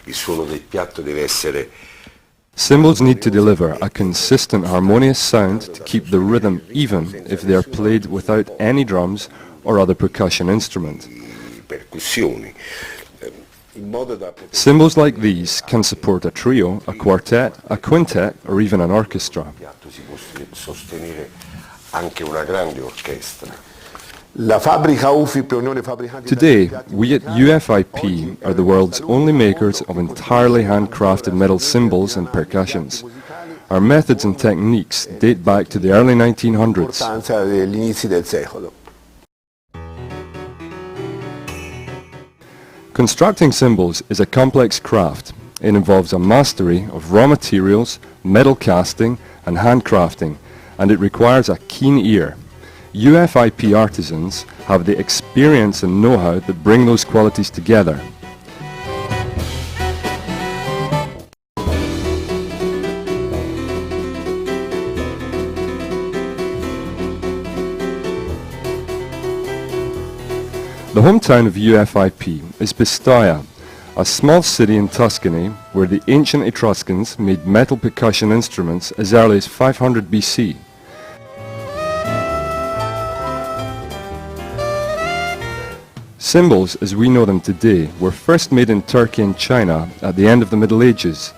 il suono del piatto deve essere. Cymbals need to deliver a consistent harmonious sound to keep the rhythm even if they are played without any drums or other percussion instrument. Percussioni. Cymbals like these can support a trio, a quartet, a quintet, or even an orchestra. Si può sostenere anche una grande orchestra. Today, we at UFIP are the world's only makers of entirely handcrafted metal cymbals and percussions. Our methods and techniques date back to the early 1900s. Constructing cymbals is a complex craft. It involves a mastery of raw materials, metal casting and handcrafting, and it requires a keen ear. UFIP artisans have the experience and know-how that bring those qualities together. The hometown of UFIP is Pistoia, a small city in Tuscany where the ancient Etruscans made metal percussion instruments as early as 500 BC. Cymbals, as we know them today, were first made in Turkey and China at the end of the Middle Ages.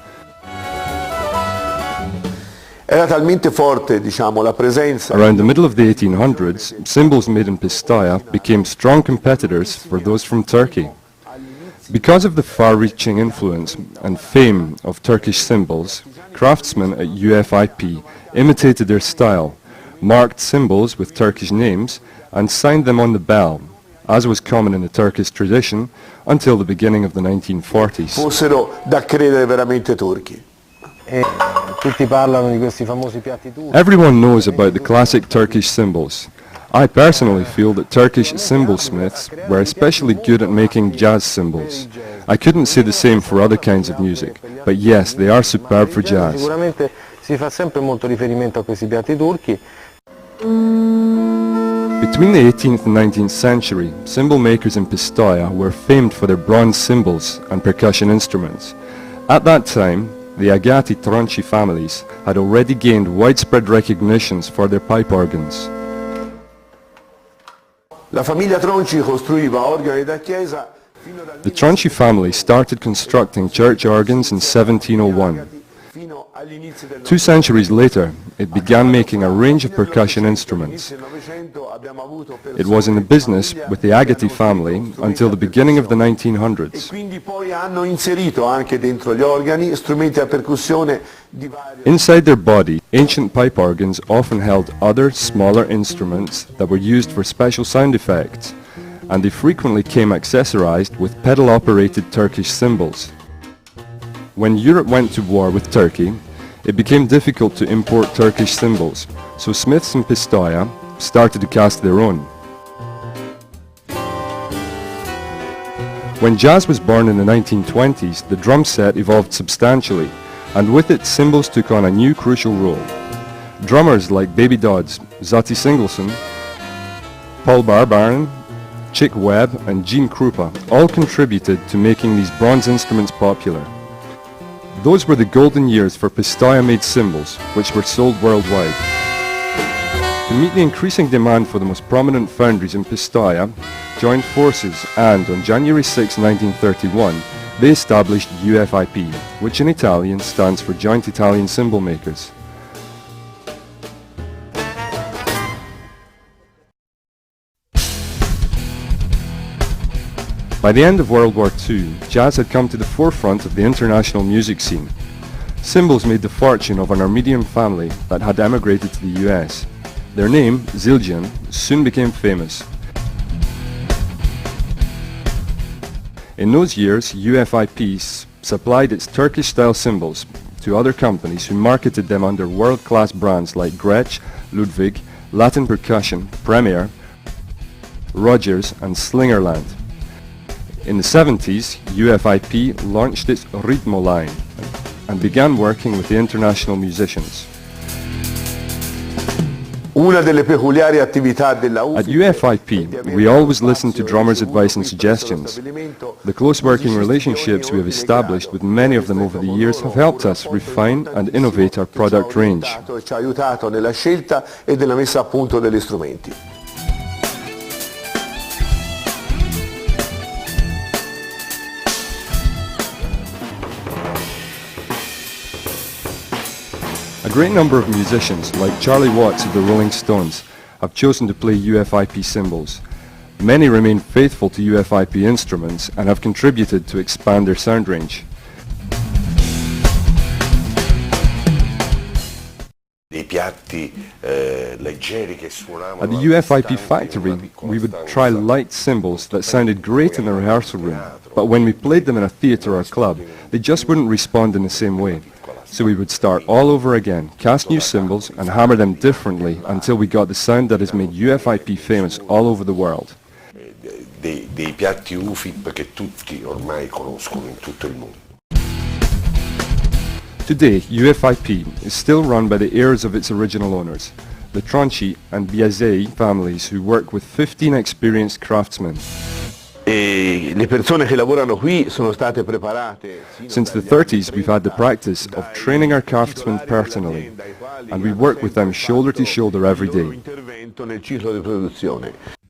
Era talmente forte, diciamo, la presenza. Around the middle of the 1800s, cymbals made in Pistoia became strong competitors for those from Turkey. Because of the far-reaching influence and fame of Turkish cymbals, craftsmen at UFIP imitated their style, marked cymbals with Turkish names, and signed them on the bell, as was common in the Turkish tradition until the beginning of the 1940s. Fossero da credere veramente turchi. Everyone knows about the classic Turkish cymbals. I personally feel that Turkish cymbalsmiths were especially good at making jazz cymbals. I couldn't say the same for other kinds of music, but yes, they are superb for jazz. Sicuramente si fa sempre molto riferimento a questi piatti turchi. Between the 18th and 19th century, cymbal makers in Pistoia were famed for their bronze cymbals and percussion instruments. At that time, the Agati Tronci families had already gained widespread recognitions for their pipe organs. La famiglia Tronci costruiva organi da chiesa. The Tronci family started constructing church organs in 1701. 2 centuries later, it began making a range of percussion instruments. It was in the business with the Agati family until the beginning of the 1900s. Inside their body, ancient pipe organs often held other, smaller instruments that were used for special sound effects, and they frequently came accessorized with pedal-operated Turkish cymbals. When Europe went to war with Turkey, it became difficult to import Turkish cymbals, so smiths in Pistoia started to cast their own. When jazz was born in the 1920s, the drum set evolved substantially, and with it cymbals took on a new crucial role. Drummers like Baby Dodds, Zati Singleson, Paul Barbarin, Chick Webb and Gene Krupa all contributed to making these bronze instruments popular. Those were the golden years for Pistoia-made cymbals, which were sold worldwide. To meet the increasing demand for the most prominent foundries in Pistoia, joined forces and on January 6, 1931, they established UFIP, which in Italian stands for Joint Italian Cymbal Makers. By the end of World War II, jazz had come to the forefront of the international music scene. Cymbals made the fortune of an Armenian family that had emigrated to the US. Their name, Zildjian, soon became famous. In those years, UFIP supplied its Turkish-style cymbals to other companies who marketed them under world-class brands like Gretsch, Ludwig, Latin Percussion, Premier, Rogers and Slingerland. In the 70s, UFIP launched its Ritmo line and began working with the international musicians. Una delle peculiari attività della At UFIP UFIP, we always listen to drummers' advice and suggestions. The close working relationships we have established with many of them over the years have helped us refine and innovate our product range. Ci ha aiutato nella scelta e nella messa a punto degli strumenti. A great number of musicians, like Charlie Watts of the Rolling Stones, have chosen to play UFIP cymbals. Many remain faithful to UFIP instruments and have contributed to expand their sound range. Dei piatti leggeri che suonavano. At the UFIP factory, we would try light cymbals that sounded great in the rehearsal room, but when we played them in a theatre or club, they just wouldn't respond in the same way. So we would start all over again, cast new cymbals and hammer them differently until we got the sound that has made UFIP famous all over the world. Dei piatti UFIP che tutti ormai conoscono in tutto il mondo. Today, UFIP is still run by the heirs of its original owners, the Tronci and Biasei families, who work with 15 experienced craftsmen. E le persone che lavorano qui sono state preparate. Since the 30s, we've had the practice of training our craftsmen personally, and we work with them shoulder to shoulder every day. Intervento nel ciclo di produzione.